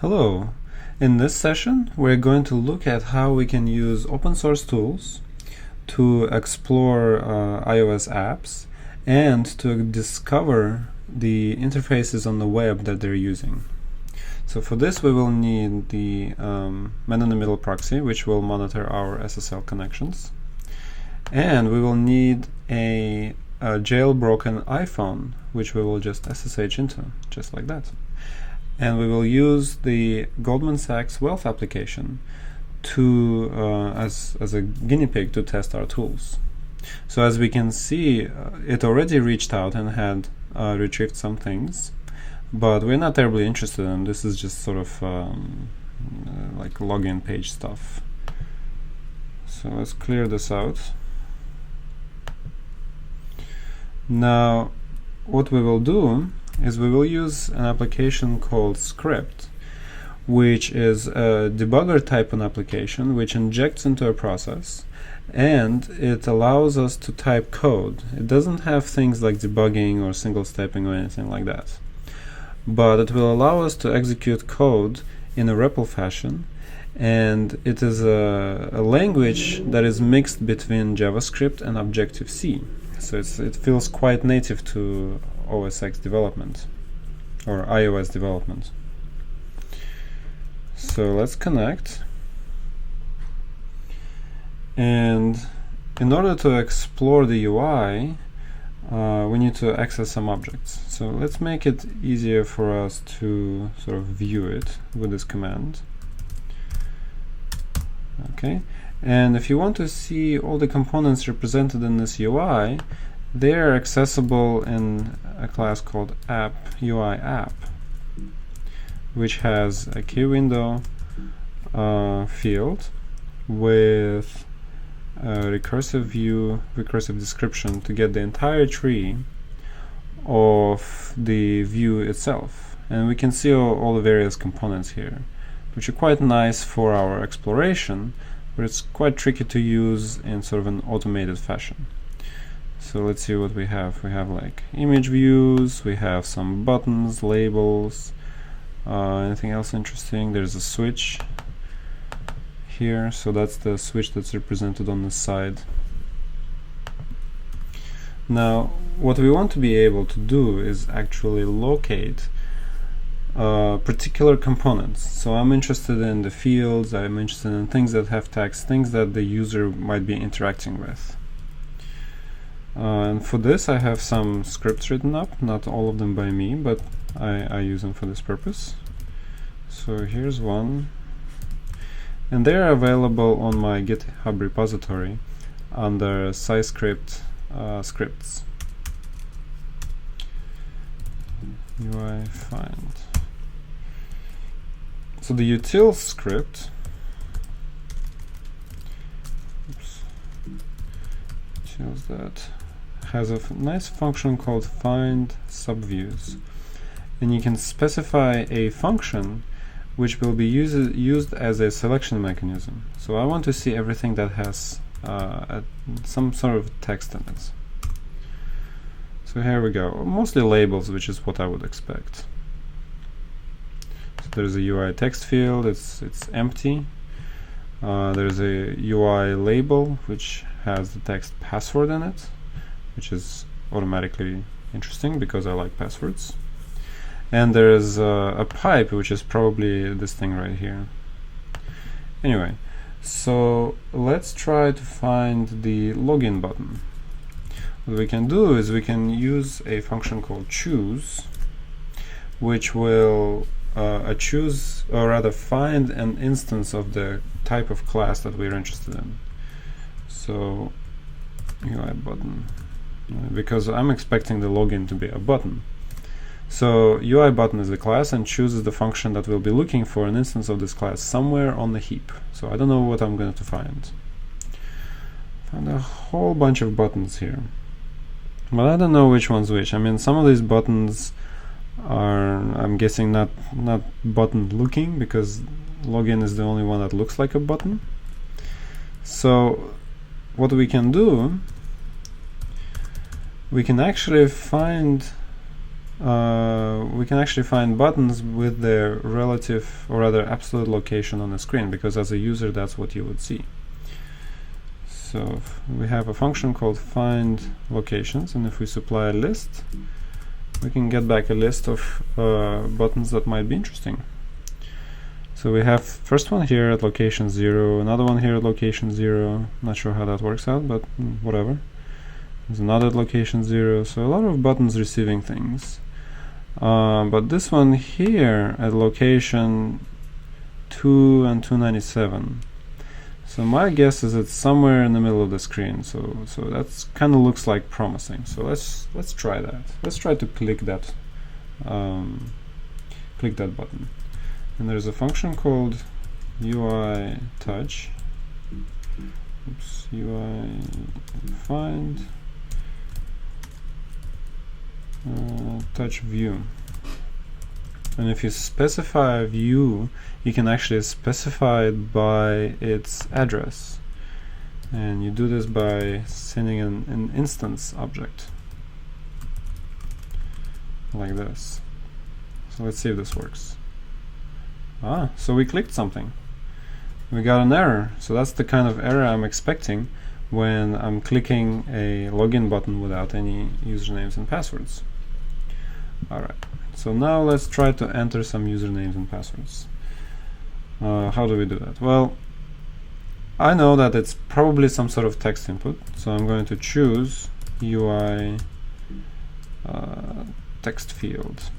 Hello. In this session, we're going to look at how we can use open source tools to explore iOS apps and to discover the interfaces on the web that they're using. So for this, we will need the man-in-the-middle proxy, which will monitor our SSL connections. And we will need a jailbroken iPhone, which we will just SSH into, just like that. And we will use the Goldman Sachs Wealth application to as a guinea pig to test our tools. So as we can see, it already reached out and had retrieved some things, but we're not terribly interested in. This is just sort of like login page stuff. So let's clear this out. Now, what we will do is we will use an application called Cycrypt, which is a debugger type of application which injects into a process, and it allows us to type code. It doesn't have things like debugging or single stepping or anything like that, but it will allow us to execute code in a REPL fashion, and it is a language that is mixed between JavaScript and Objective-C. So it feels quite native to OS X development or iOS development. So let's connect, and in order to explore the UI, we need to access some objects. So let's make it easier for us to sort of view it with this command. Okay, and if you want to see all the components represented in this UI, they are accessible in a class called app, which has a key window field with a recursive view, recursive description to get the entire tree of the view itself. And we can see all the various components here, which are quite nice for our exploration, but it's quite tricky to use in sort of an automated fashion. So let's see what we have. We have like image views, we have some buttons, labels, anything else interesting. There's a switch here, so that's the switch that's represented on the side. Now, what we want to be able to do is actually locate particular components. So I'm interested in the fields, I'm interested in things that have text, things that the user might be interacting with. And for this I have some scripts written up, not all of them by me, but I use them for this purpose. So here's one, and they are available on my GitHub repository under Cycrypt scripts. UI find. So the util script that has a nice function called find subviews, and you can specify a function which will be used as a selection mechanism. So I want to see everything that has some sort of text in it. So here we go, mostly labels, which is what I would expect. So there's a UI text field, it's empty. There's a UI label which has the text password in it, which is automatically interesting because I like passwords. And there's a pipe, which is probably this thing right here. Anyway, so let's try to find the login button. What we can do is we can use a function called choose, which will choose, or rather find an instance of the type of class that we're interested in. So UI button, because I'm expecting the login to be a button. So UI button is the class, and choose is the function that will be looking for an instance of this class somewhere on the heap. So I don't know what I'm going to find. Found a whole bunch of buttons here, but I don't know which one's which. I mean, some of these buttons are, I'm guessing, not button looking, because login is the only one that looks like a button. So what we can do, we can actually find we can actually find buttons with their relative, or rather absolute location on the screen, because as a user that's what you would see. So we have a function called find locations, and if we supply a list, we can get back a list of buttons that might be interesting. So we have first one here at location 0, another one here at location 0. Not sure how that works out, but whatever. There's another at location 0, so a lot of buttons receiving things. But this one here at location 2 and 297. So my guess is it's somewhere in the middle of the screen. So that's kind of looks like promising. So let's try that. Let's try to click that button. And there's a function called UI touch. Oops, UI find touch view. And if you specify a view, you can actually specify it by its address. And you do this by sending an instance object like this. So let's see if this works. So we clicked something. We got an error. So that's the kind of error I'm expecting when I'm clicking a login button without any usernames and passwords. Alright, so now let's try to enter some usernames and passwords. How do we do that? Well, I know that it's probably some sort of text input, so I'm going to choose UI text field.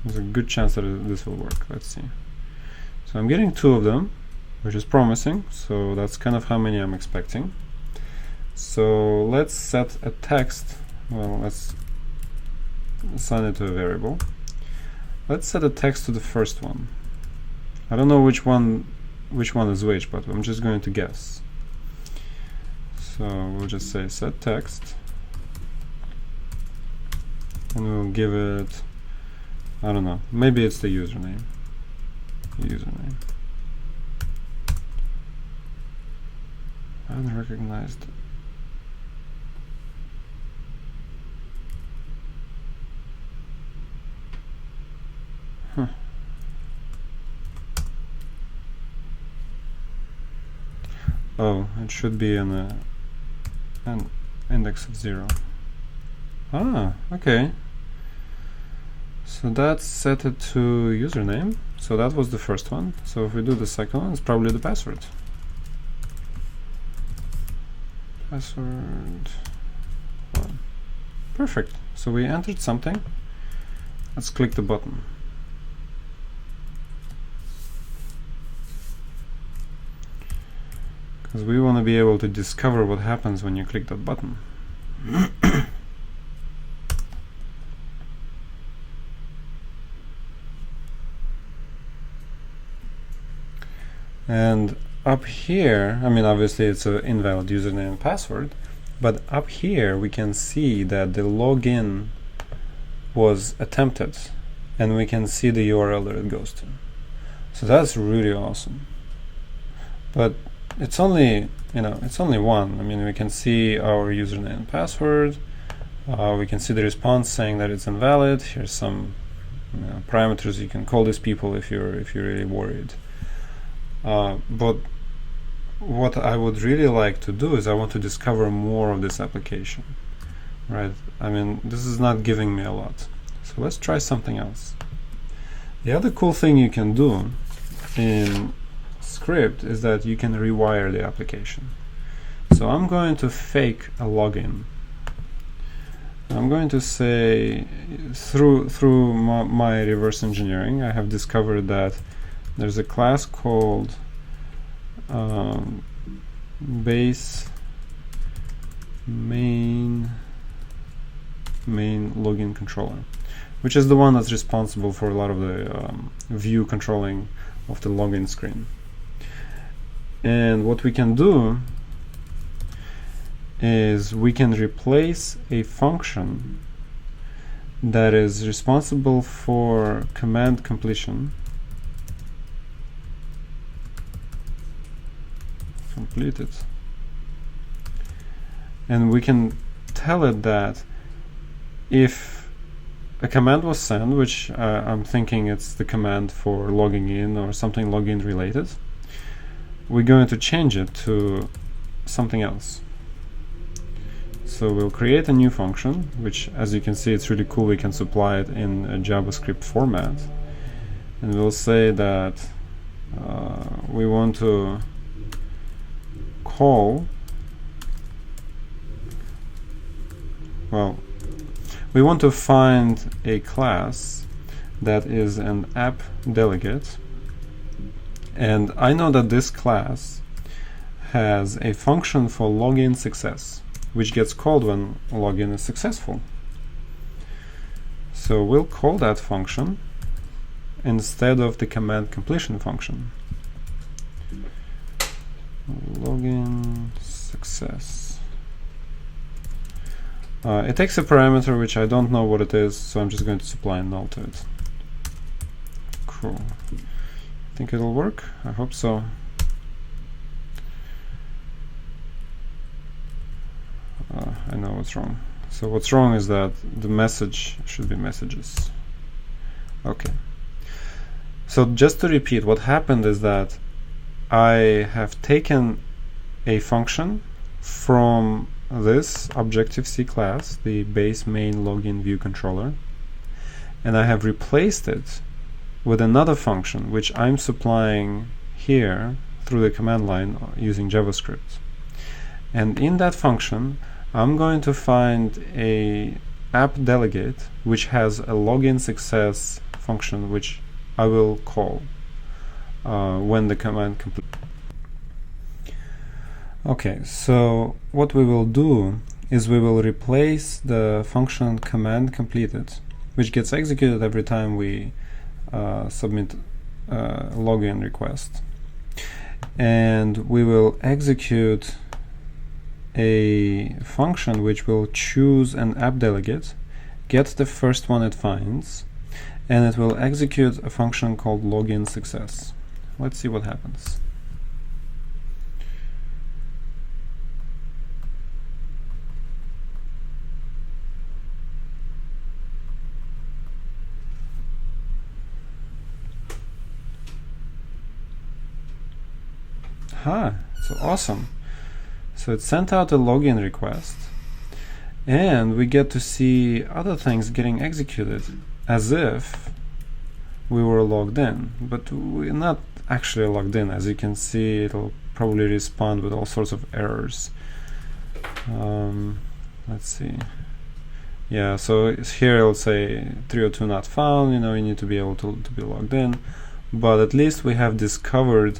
There's a good chance that this will work. Let's see. So I'm getting 2 of them, which is promising. So that's kind of how many I'm expecting. So let's set a text. Well, let's assign it to a variable. Let's set a text to the first one. I don't know which one is which, but I'm just going to guess. So we'll just say set text, and we'll give it, I don't know, maybe it's the username. Unrecognized. Oh, it should be an index of 0. Okay. So that's set it to username. So that was the first one. So if we do the second one, it's probably the password. Password 1. Perfect. So we entered something. Let's click the button. Because we want to be able to discover what happens when you click that button. And up here, I mean, obviously it's an invalid username and password, but up here we can see that the login was attempted, and we can see the URL that it goes to. So that's really awesome. But it's only, it's only one. I mean, we can see our username and password. We can see the response saying that it's invalid. Here's some parameters you can call these people if you're really worried. But what I would really like to do is I want to discover more of this application, right? I mean, this is not giving me a lot. So let's try something else. The other cool thing you can do in Cycrypt is that you can rewire the application. So I'm going to fake a login. I'm going to say, through my reverse engineering, I have discovered that there's a class called base main login controller, which is the one that's responsible for a lot of the view controlling of the login screen. And what we can do is we can replace a function that is responsible for command completion. Completed. And we can tell it that if a command was sent, which I'm thinking it's the command for logging in or something login related. We're going to change it to something else. So we'll create a new function, which, as you can see, it's really cool. We can supply it in a JavaScript format. And we'll say that we want to call, well, we want to find a class that is an app delegate. And I know that this class has a function for login success, which gets called when login is successful. So we'll call that function instead of the command completion function. Login success. It takes a parameter which I don't know what it is, so I'm just going to supply a null to it. Cool. Think it'll work? I hope so. I know what's wrong. So what's wrong is that the message should be messages. Okay. So just to repeat, what happened is that I have taken a function from this Objective-C class, the base main login view controller, and I have replaced it with another function which I'm supplying here through the command line using JavaScript. And in that function, I'm going to find a app delegate which has a login success function which I will call when the command completes. Okay, so what we will do is we will replace the function command completed, which gets executed every time we submit a login request, and we will execute a function which will choose an app delegate, get the first one it finds, and it will execute a function called login success. Let's see what happens. So awesome. So it sent out a login request, and we get to see other things getting executed as if we were logged in, but we're not actually logged in. As you can see, it'll probably respond with all sorts of errors. Let's see. Yeah, so here it'll say 302 not found, you need to be able to be logged in, but at least we have discovered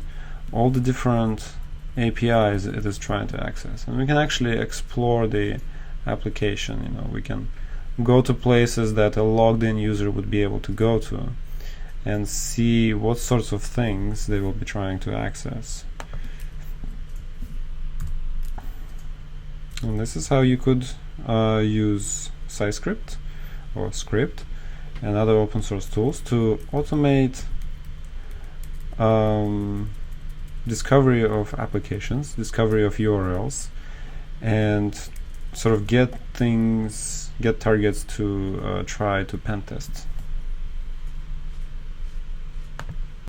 all the different APIs it is trying to access, and we can actually explore the application. We can go to places that a logged in user would be able to go to and see what sorts of things they will be trying to access. And this is how you could use Cycrypt or Script and other open source tools to automate discovery of applications, discovery of URLs, and sort of get targets to try to pen test.